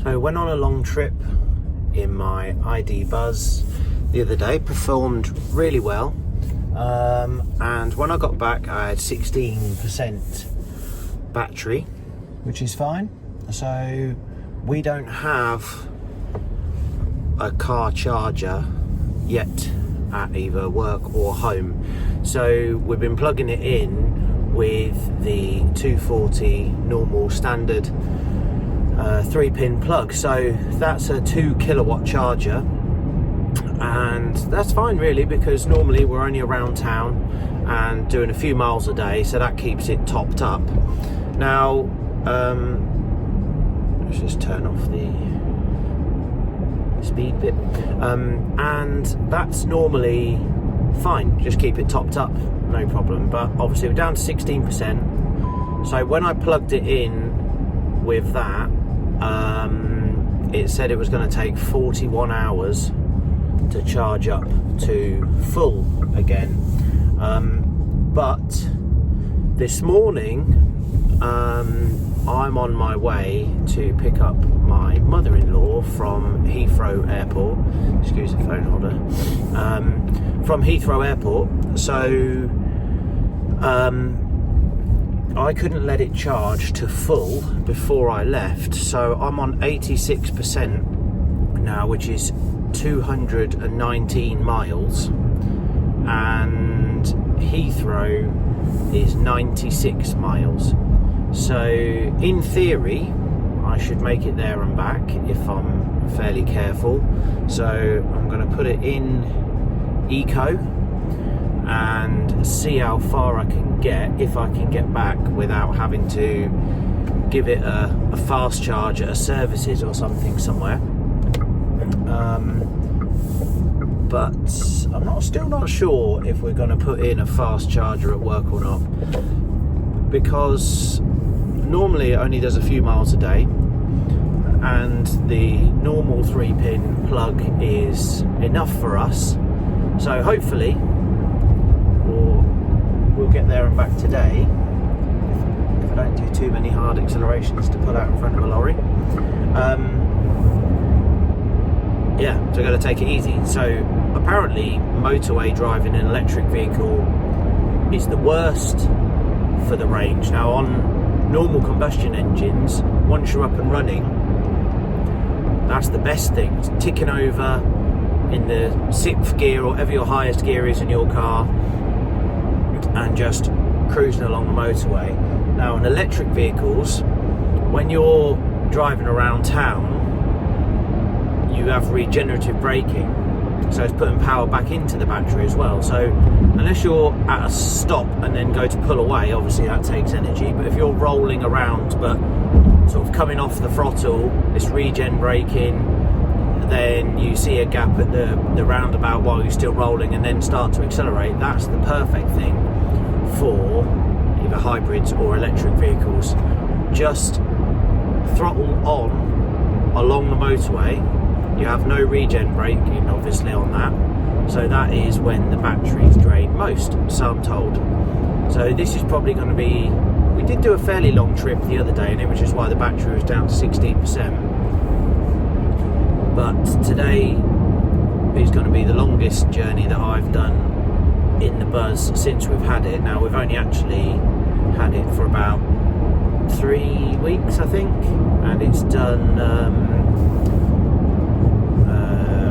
So went on a long trip in my ID Buzz the other day, performed really well, and when I got back I had 16% battery, which is fine. So we don't have a car charger yet at either work or home, so we've been plugging it in with the 240 normal standard 3-pin plug. So that's a 2 kilowatt charger, and that's fine really, because normally we're only around town and doing a few miles a day, so that keeps it topped up. Now let's just turn off the speed bit, and that's normally fine, just keep it topped up, no problem. But obviously we're down to 16%, so when I plugged it in with that, it said it was going to take 41 hours to charge up to full again. But this morning I'm on my way to pick up my mother-in-law from Heathrow Airport. Excuse the phone holder. From Heathrow Airport. So I couldn't let it charge to full before I left, so I'm on 86% now, which is 219 miles, and Heathrow is 96 miles. So in theory I should make it there and back if I'm fairly careful. So I'm going to put it in eco and see how far I can get, if I can get back without having to give it a fast charge at a services or something somewhere. But I'm still not sure if we're going to put in a fast charger at work or not, because normally it only does a few miles a day, and the normal 3-pin plug is enough for us. So hopefully we'll get there and back today if I don't do too many hard accelerations to pull out in front of a lorry. Yeah, so I've got to take it easy. So apparently motorway driving an electric vehicle is the worst for the range. Now on normal combustion engines, once you're up and running, that's the best thing. It's ticking over in the 6th gear or whatever your highest gear is in your car and just cruising along the motorway. Now in electric vehicles, when you're driving around town, you have regenerative braking, so it's putting power back into the battery as well. So unless you're at a stop and then go to pull away, obviously that takes energy, but if you're rolling around but sort of coming off the throttle, it's regen braking, then you see a gap at the roundabout while you're still rolling and then start to accelerate, that's the perfect thing for either hybrids or electric vehicles. Just throttle on along the motorway, you have no regen braking obviously on that, so that is when the batteries drain most, so I'm told. So this is probably going to be, we did do a fairly long trip the other day, and which is why the battery was down to 16%, but today is going to be the longest journey that I've done in the Buzz since we've had it. Now we've only actually had it for about 3 weeks I think, and it's done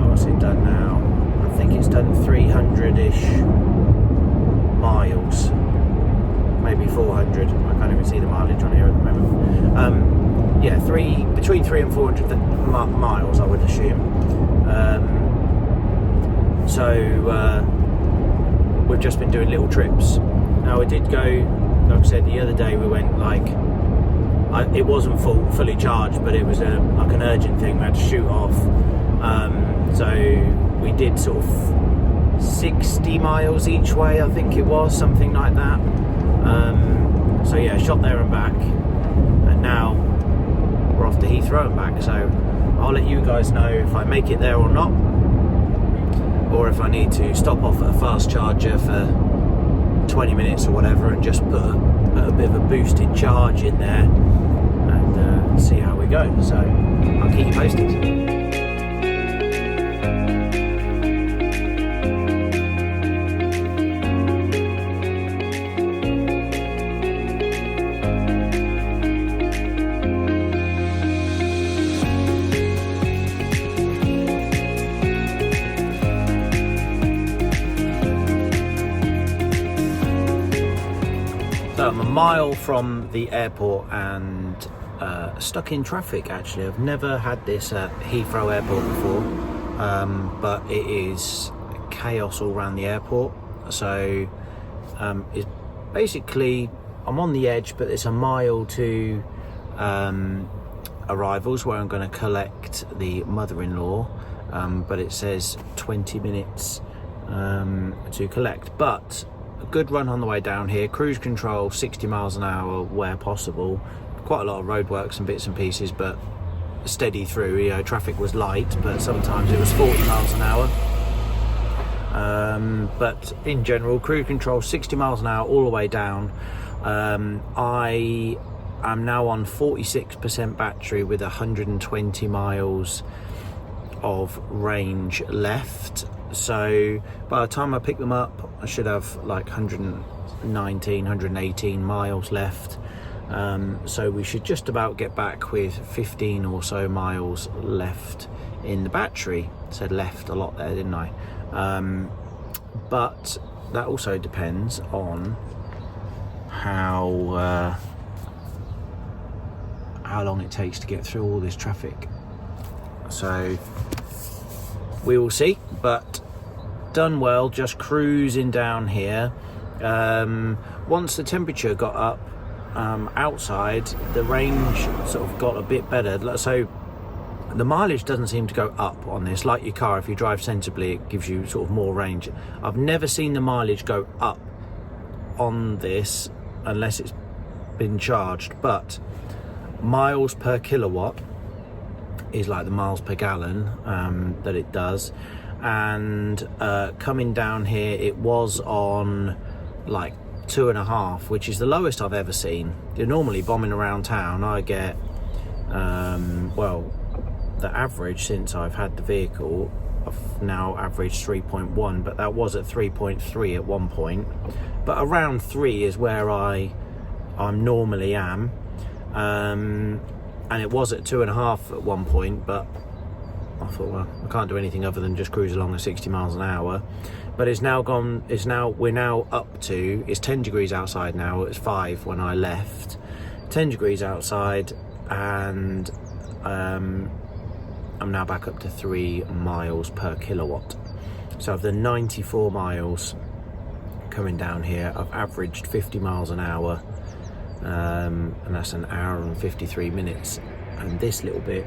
what's it done now? I think it's done 300-ish miles, maybe 400. I can't even see the mileage on here at the moment. Yeah, between 300 and 400 miles I would assume. So we've just been doing little trips. Now we did go, like I said, the other day we went it wasn't fully charged, but it was like an urgent thing, we had to shoot off. So we did sort of 60 miles each way, I think it was, something like that. So yeah, shot there and back, and now we're off to Heathrow and back. So I'll let you guys know if I make it there or not, or if I need to stop off at a fast charger for 20 minutes or whatever and just put a bit of a boosted charge in there and see how we go. go. So I'll keep you posted. So I'm a mile from the airport and stuck in traffic. Actually, I've never had this at Heathrow Airport before, but it is chaos all around the airport. So it's basically, I'm on the edge, but it's a mile to arrivals where I'm going to collect the mother-in-law, but it says 20 minutes to collect. But a good run on the way down here, cruise control 60 miles an hour where possible, quite a lot of roadworks and bits and pieces, but steady through. You know, traffic was light, but sometimes it was 40 miles an hour, but in general, cruise control 60 miles an hour all the way down. I am now on 46% battery with 120 miles of range left. So by the time I pick them up, I should have like 118 miles left. So we should just about get back with 15 or so miles left in the battery. I said left a lot there, didn't I? But that also depends on how long it takes to get through all this traffic. So we will see, but done well, just cruising down here. Once the temperature got up outside, the range sort of got a bit better. So the mileage doesn't seem to go up on this. Like your car, if you drive sensibly, it gives you sort of more range. I've never seen the mileage go up on this unless it's been charged, but miles per kilowatt is like the miles per gallon that it does. And coming down here, it was on like 2.5, which is the lowest I've ever seen. You're normally bombing around town. I get well, the average since I've had the vehicle, I've now averaged 3.1, but that was at 3.3 at one point. But around 3 is where I'm normally am, and it was at 2.5 at one point, but I thought, well, I can't do anything other than just cruise along at 60 miles an hour. But it's now gone, we're now up to, it's 10 degrees outside now. It was 5 when I left. 10 degrees outside, and I'm now back up to 3 miles per kilowatt. So of the 94 miles coming down here, I've averaged 50 miles an hour, and that's an hour and 53 minutes. And this little bit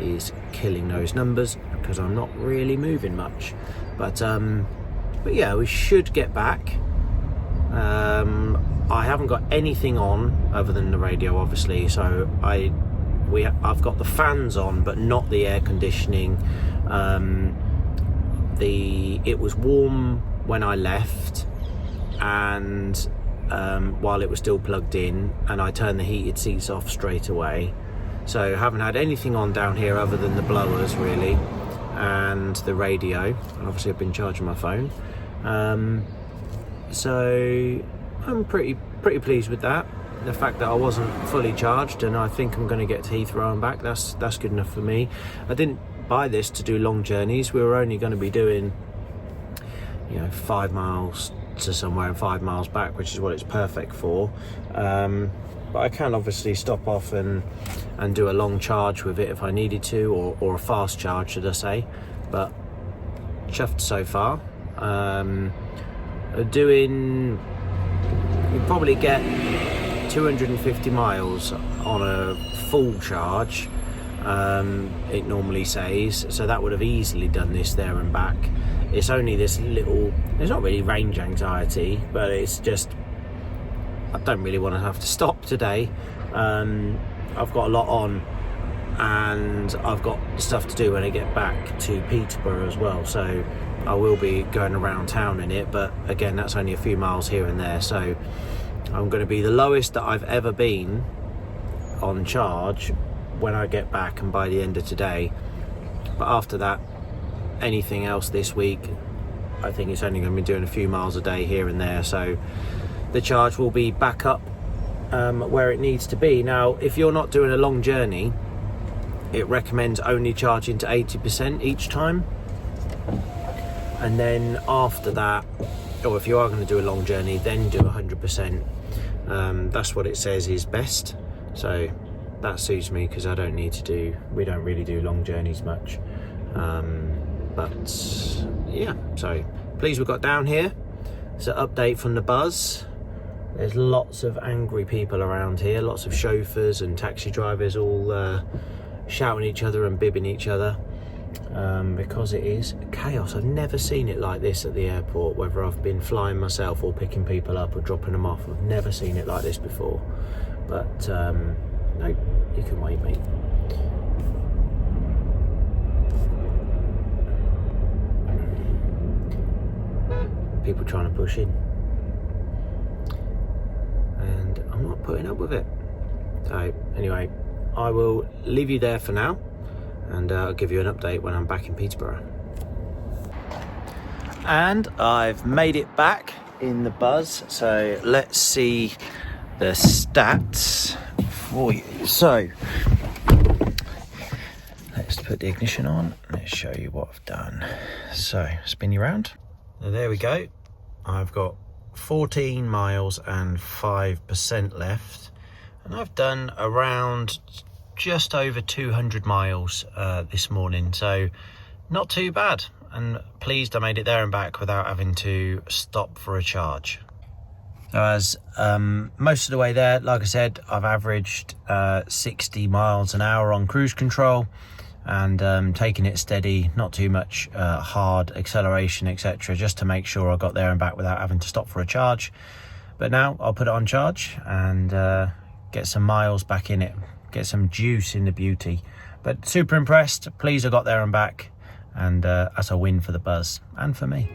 is killing those numbers because I'm not really moving much. But yeah, we should get back. I haven't got anything on other than the radio, obviously, so I've got the fans on, but not the air conditioning. It was warm when I left, and while it was still plugged in, and I turned the heated seats off straight away. So haven't had anything on down here other than the blowers really, and the radio. And obviously I've been charging my phone. So I'm pretty pleased with that. The fact that I wasn't fully charged, and I think I'm going to get to Heathrow and back. That's good enough for me. I didn't buy this to do long journeys. We were only going to be doing, 5 miles to somewhere and 5 miles back, which is what it's perfect for. But I can obviously stop off and do a long charge with it if I needed to, or a fast charge, should I say. But chuffed so far. You probably get 250 miles on a full charge, it normally says, so that would have easily done this there and back. It's only this little, it's not really range anxiety, but it's just, I don't really want to have to stop today. I've got a lot on, and I've got stuff to do when I get back to Peterborough as well, so I will be going around town in it, but again, that's only a few miles here and there. So I'm going to be the lowest that I've ever been on charge when I get back and by the end of today. But after that, anything else this week, I think it's only going to be doing a few miles a day here and there, so the charge will be back up where it needs to be. Now, if you're not doing a long journey, it recommends only charging to 80% each time, and then after that, or if you are going to do a long journey, then do 100%. That's what it says is best, so that suits me because we don't really do long journeys much. But yeah, so pleased we got down here. It's an update from the buzz. There's lots of angry people around here, lots of chauffeurs and taxi drivers all shouting at each other and bibbing each other, because it is chaos. I've never seen it like this at the airport, whether I've been flying myself or picking people up or dropping them off. I've never seen it like this before. But no, you can wait, mate. People trying to push in, and I'm not putting up with it. So anyway, I will leave you there for now, and I'll give you an update when I'm back in Peterborough. And I've made it back in the buzz, so let's see the stats for you. So let's put the ignition on. Let's show you what I've done. So spin you around. And there we go. I've got 14 miles and 5% left, and I've done around just over 200 miles this morning, so not too bad, and pleased I made it there and back without having to stop for a charge. So as most of the way there, like I said, I've averaged 60 miles an hour on cruise control, and taking it steady, not too much hard acceleration, etc., just to make sure I got there and back without having to stop for a charge. But now I'll put it on charge and get some miles back in it, get some juice in the beauty. But super impressed, pleased I got there and back, and that's a win for the buzz and for me.